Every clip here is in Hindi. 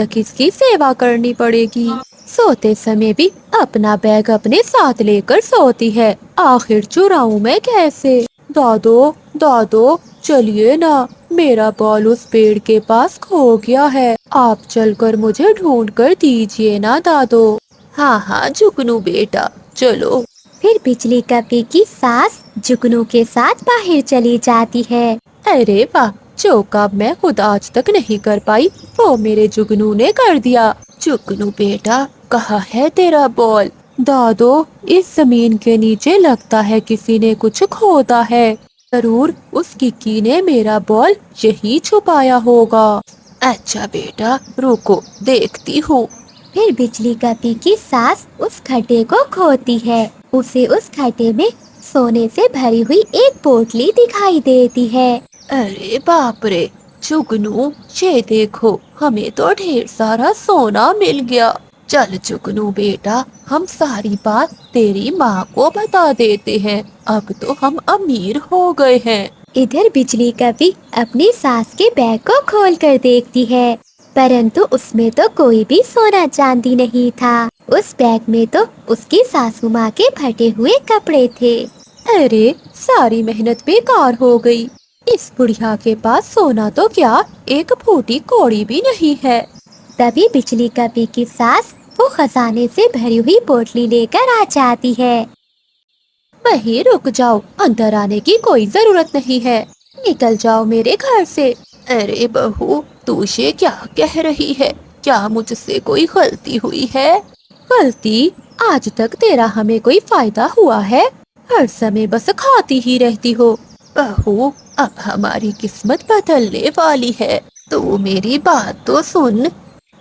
तक इसकी सेवा करनी पड़ेगी। सोते समय भी अपना बैग अपने साथ लेकर सोती है, आखिर चुराऊं मैं कैसे? दादो, दादो, चलिए ना, मेरा बॉल उस पेड़ के पास खो गया है, आप चलकर मुझे ढूंढ कर दीजिए ना दादो। हाँ हाँ जुगनू बेटा, चलो। फिर बिजली कपी की सास जुगनू के साथ बाहर चली जाती है। अरे वाह, जो काम मैं खुद आज तक नहीं कर पाई वो मेरे जुगनू ने कर दिया। जुगनू बेटा, कहाँ है तेरा बॉल? दादो, इस जमीन के नीचे लगता है किसी ने कुछ खोदा है, जरूर उस किक्की ने मेरा बॉल यही छुपाया होगा। अच्छा बेटा रुको, देखती हूँ। फिर बिजली कपी की सास उस खड्डे को खोदती है। उसे उस खड्डे में सोने से भरी हुई एक पोटली दिखाई देती है। अरे बाप रे, जुगनू ये देखो, हमें तो ढेर सारा सोना मिल गया। चल जुगनू बेटा, हम सारी बात तेरी माँ को बता देते हैं, अब तो हम अमीर हो गए हैं। इधर बिजली कपी अपनी सास के बैग को खोल कर देखती है, परंतु उसमें तो कोई भी सोना चांदी नहीं था। उस बैग में तो उसकी सासू माँ के फटे हुए कपड़े थे। अरे, सारी मेहनत बेकार हो गई। इस बुढ़िया के पास सोना तो क्या, एक फूटी कौड़ी भी नहीं है। तभी बिजली कपी की सास वो खजाने से भरी हुई पोटली लेकर आ जाती है। वहीं रुक जाओ, अंदर आने की कोई जरूरत नहीं है, निकल जाओ मेरे घर से। अरे बहू, तू ये क्या कह रही है? क्या मुझसे कोई गलती हुई है? गलती? आज तक तेरा हमें कोई फायदा हुआ है? हर समय बस खाती ही रहती हो। बहू, अब हमारी किस्मत बदलने वाली है, तो मेरी बात तो सुन।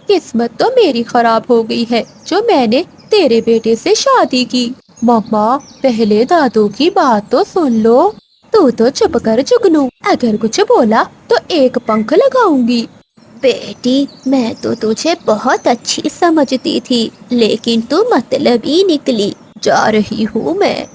किस्मत तो मेरी खराब हो गई है जो मैंने तेरे बेटे से शादी की। मम्मा, पहले दादू की बात तो सुन लो। तू तो चुप कर जुगनू, अगर कुछ बोला तो एक पंख लगाऊंगी। बेटी, मैं तो तुझे बहुत अच्छी समझती थी, लेकिन तू मतलबी निकली। जा रही हूँ मैं।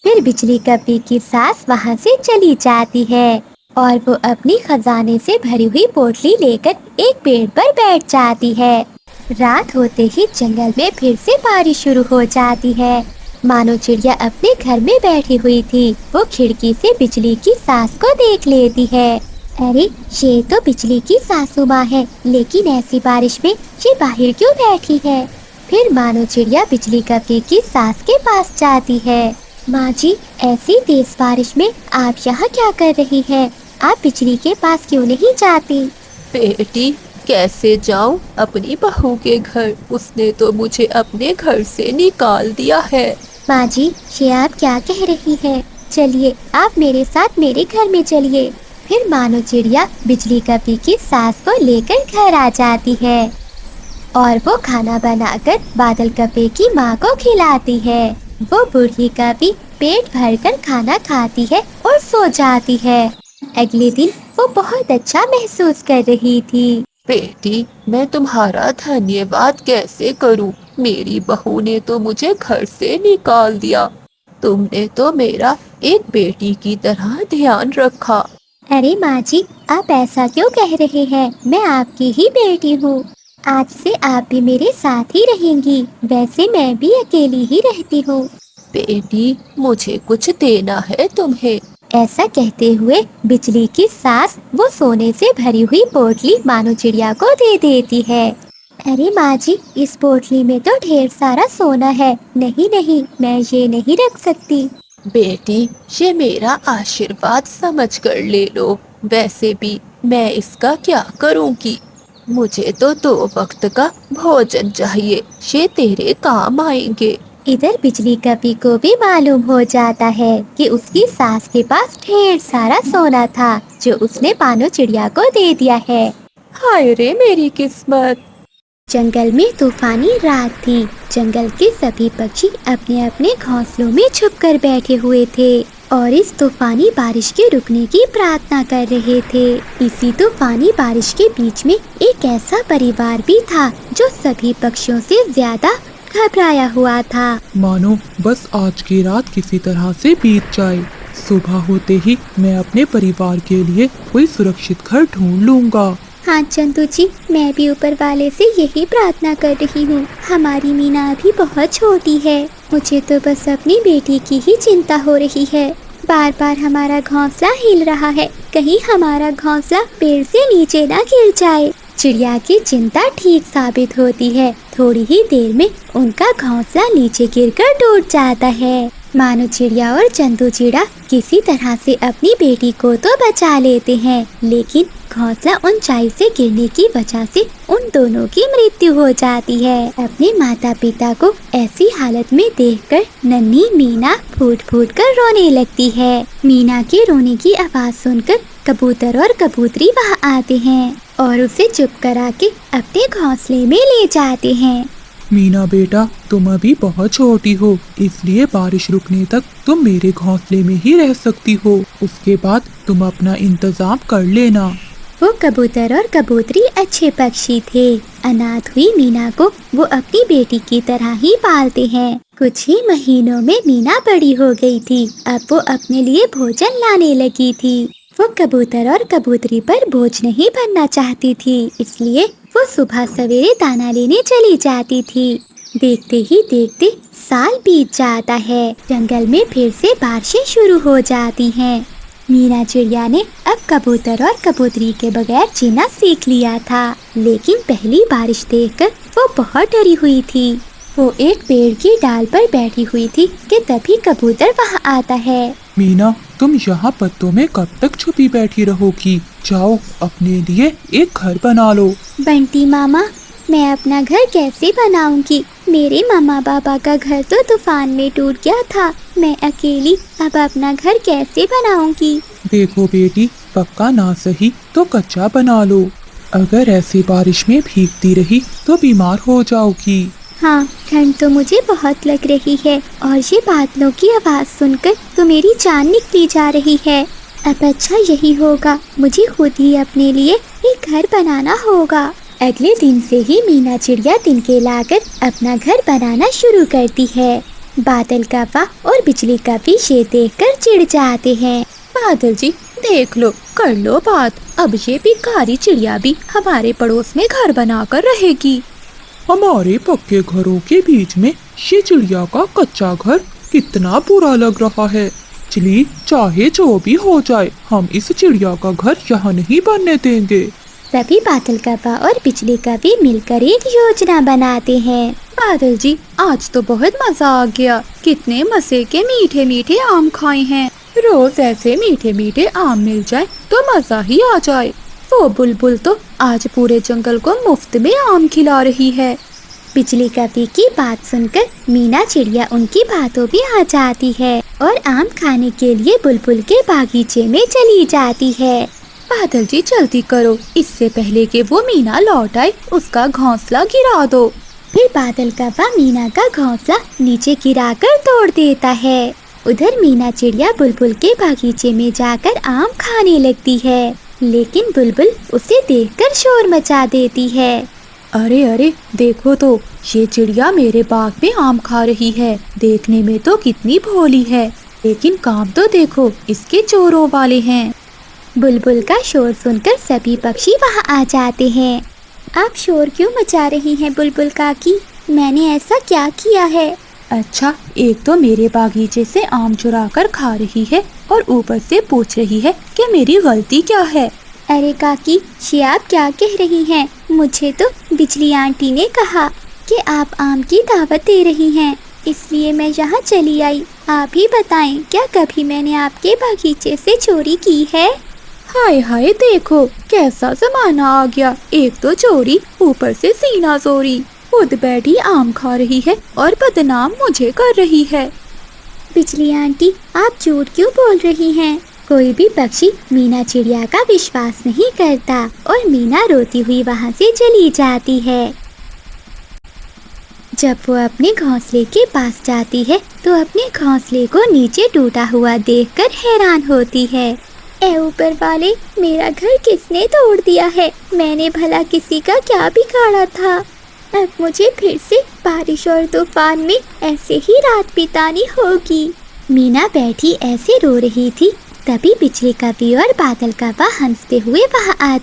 फिर बिजली कपी की सास वहाँ से चली जाती है और वो अपनी खजाने से भरी हुई पोटली लेकर एक पेड़ पर बैठ जाती है। रात होते ही जंगल में फिर से बारिश शुरू हो जाती है। मानो चिड़िया अपने घर में बैठी हुई थी, वो खिड़की से बिजली की सास को देख लेती है। अरे, ये तो बिजली की सासू माँ है, लेकिन ऐसी बारिश में ये बाहर क्यों बैठी है? फिर मानो चिड़िया बिजली कपी की सास के पास जाती है। माँ जी, ऐसी तेज बारिश में आप यहाँ क्या कर रही हैं? आप बिजली के पास क्यों नहीं जाती? बेटी, कैसे जाऊं अपनी बहू के घर? उसने तो मुझे अपने घर से निकाल दिया है। माँ जी, ये आप क्या कह रही हैं? चलिए, आप मेरे साथ मेरे घर में चलिए। फिर मानो चिड़िया बिजली कपी की सास को लेकर घर आ जाती है और वो खाना बनाकर बादल कपे की माँ को खिलाती है। वो बूढ़ी कपी पेट भरकर खाना खाती है और सो जाती है। अगले दिन वो बहुत अच्छा महसूस कर रही थी। बेटी, मैं तुम्हारा धन्यवाद कैसे करूं? मेरी बहू ने तो मुझे घर से निकाल दिया। तुमने तो मेरा एक बेटी की तरह ध्यान रखा। अरे माँ जी, आप ऐसा क्यों कह रहे हैं? मैं आपकी ही बेटी हूँ। आज से आप भी मेरे साथ ही रहेंगी। वैसे मैं भी अकेली ही रहती हूँ। बेटी, मुझे कुछ देना है तुम्हें। ऐसा कहते हुए बिजली की सास वो सोने से भरी हुई पोटली मानो चिड़िया को दे देती है। अरे माँ जी, इस पोटली में तो ढेर सारा सोना है। नहीं नहीं, मैं ये नहीं रख सकती। बेटी, ये मेरा आशीर्वाद समझकर ले लो। वैसे भी मैं इसका क्या करूँगी? मुझे तो 2 वक्त का भोजन चाहिए, ये तेरे काम आएंगे। इधर बिजली कपी को भी मालूम हो जाता है कि उसकी सास के पास ढेर सारा सोना था जो उसने मानो चिड़िया को दे दिया है। हाय रे मेरी किस्मत। जंगल में तूफानी रात थी। जंगल के सभी पक्षी अपने अपने घोंसलों में छुपकर बैठे हुए थे और इस तूफानी बारिश के रुकने की प्रार्थना कर रहे थे। इसी तूफानी बारिश के बीच में एक ऐसा परिवार भी था जो सभी पक्षियों से ज्यादा घबराया हुआ था। मानो बस आज की रात किसी तरह से बीत जाए, सुबह होते ही मैं अपने परिवार के लिए कोई सुरक्षित घर ढूंढ लूंगा। हाँ चंदू जी, मैं भी ऊपर वाले से यही प्रार्थना कर रही हूँ। हमारी मीना अभी बहुत छोटी है, मुझे तो बस अपनी बेटी की ही चिंता हो रही है। बार बार हमारा घोंसला हिल रहा है, कहीं हमारा घोंसला पेड़ से नीचे ना गिर जाए। चिड़िया की चिंता ठीक साबित होती है, थोड़ी ही देर में उनका घोंसला नीचे गिरकर टूट जाता है। मानो चिड़िया और चंदू चिड़ा किसी तरह से अपनी बेटी को तो बचा लेते हैं, लेकिन घोंसला ऊंचाई से गिरने की वजह से उन दोनों की मृत्यु हो जाती है। अपने माता पिता को ऐसी हालत में देखकर नन्ही मीना फूट फूट कर रोने लगती है। मीना के रोने की आवाज सुनकर कबूतर और कबूतरी वहाँ आते हैं और उसे चुप करा के अपने घोंसले में ले जाते हैं। मीना बेटा, तुम अभी बहुत छोटी हो, इसलिए बारिश रुकने तक तुम मेरे घोंसले में ही रह सकती हो। उसके बाद तुम अपना इंतजाम कर लेना। वो कबूतर और कबूतरी अच्छे पक्षी थे। अनाथ हुई मीना को वो अपनी बेटी की तरह ही पालते हैं। कुछ ही महीनों में मीना बड़ी हो गई थी। अब वो अपने लिए भोजन लाने लगी थी। वो कबूतर और कबूतरी पर बोझ नहीं बनना चाहती थी, इसलिए वो सुबह सवेरे दाना लेने चली जाती थी। देखते ही देखते साल बीत जाता है। जंगल में फिर से बारिशें शुरू हो जाती हैं। मीना चिड़िया ने अब कबूतर और कबूतरी के बगैर जीना सीख लिया था, लेकिन पहली बारिश देखकर वो बहुत डरी हुई थी। वो एक पेड़ की डाल पर बैठी हुई थी कि तभी कबूतर वहाँ आता है। मीना, तुम यहाँ पत्तों में कब तक छुपी बैठी रहोगी? जाओ, अपने लिए एक घर बना लो। बंटी मामा, मैं अपना घर कैसे बनाऊंगी? मेरे मामा पापा का घर तो तूफान में टूट गया था। मैं अकेली अब अपना घर कैसे बनाऊंगी? देखो बेटी, पक्का ना सही तो कच्चा बना लो। अगर ऐसी बारिश में भीगती रही तो बीमार हो जाओगी। हाँ, ठंड तो मुझे बहुत लग रही है और ये बादलों की आवाज़ सुनकर तो मेरी जान निकली जा रही है। अब अच्छा यही होगा, मुझे खुद ही अपने लिए एक घर बनाना होगा। अगले दिन से ही मीना चिड़िया तिनके लाकर अपना घर बनाना शुरू करती है। बादल कौवा और बिजली कौवी ये देखकर चिढ़ जाते हैं। बादल जी, देख लो, कर लो बात। अब ये भिखारी चिड़िया भी हमारे पड़ोस में घर बनाकर रहेगी। हमारे पक्के घरों के बीच में ये चिड़िया का कच्चा घर कितना बुरा लग रहा है। चलिए, चाहे जो भी हो जाए, हम इस चिड़िया का घर यहाँ नहीं बनने देंगे। तभी बादल कौवा और बिजली कौवी मिलकर एक योजना बनाते हैं। बादल जी, आज तो बहुत मजा आ गया। कितने मजे के मीठे मीठे आम खाए हैं। रोज ऐसे मीठे मीठे आम मिल जाए तो मजा ही आ जाए। वो बुलबुल तो आज पूरे जंगल को मुफ्त में आम खिला रही है। बिजली कौवी की बात सुनकर मीना चिड़िया उनकी बातों में आ जाती है और आम खाने के लिए बुलबुल के बागीचे में चली जाती है। बादल जी, जल्दी करो, इससे पहले कि वो मीना लौट आए, उसका घोंसला गिरा दो। फिर बादल कौवा मीना का घोंसला नीचे गिराकर तोड़ देता है। उधर मीना चिड़िया बुलबुल के बागीचे में जाकर आम खाने लगती है, लेकिन बुलबुल उसे देखकर शोर मचा देती है। अरे अरे, देखो तो, ये चिड़िया मेरे बाग में आम खा रही है। देखने में तो कितनी भोली है, लेकिन काम तो देखो इसके चोरों वाले हैं। बुलबुल का शोर सुनकर सभी पक्षी वहाँ आ जाते हैं। आप शोर क्यों मचा रही हैं बुलबुल काकी? मैंने ऐसा क्या किया है? अच्छा, एक तो मेरे बागीचे से आम चुरा कर खा रही है और ऊपर से पूछ रही है कि मेरी गलती क्या है। अरे काकी, ये आप क्या कह रही हैं? मुझे तो बिजली आंटी ने कहा कि आप आम की दावत दे रही हैं, इसलिए मैं यहाँ चली आई। आप ही बताएं, क्या कभी मैंने आपके बागीचे से चोरी की है? हाय हाय, देखो कैसा जमाना आ गया। एक तो चोरी, ऊपर से सीना चोरी। खुद बैठी आम खा रही है और बदनाम मुझे कर रही है। बिजली आंटी, आप झूठ क्यों बोल रही हैं? कोई भी पक्षी मीना चिड़िया का विश्वास नहीं करता और मीना रोती हुई वहाँ से चली जाती है। जब वो अपने घोंसले के पास जाती है तो अपने घोंसले को नीचे टूटा हुआ देखकर हैरान होती है। ए ऊपर वाले, मेरा घर किसने तोड़ दिया है? मैंने भला किसी का क्या बिगाड़ा था? अब मुझे फिर से बारिश और तूफान में ऐसे ही रात बितानी होगी। मीना बैठी ऐसे रो रही थी, तभी बिजली कौवी और बादल कौवा हंसते हुए वहाँ आ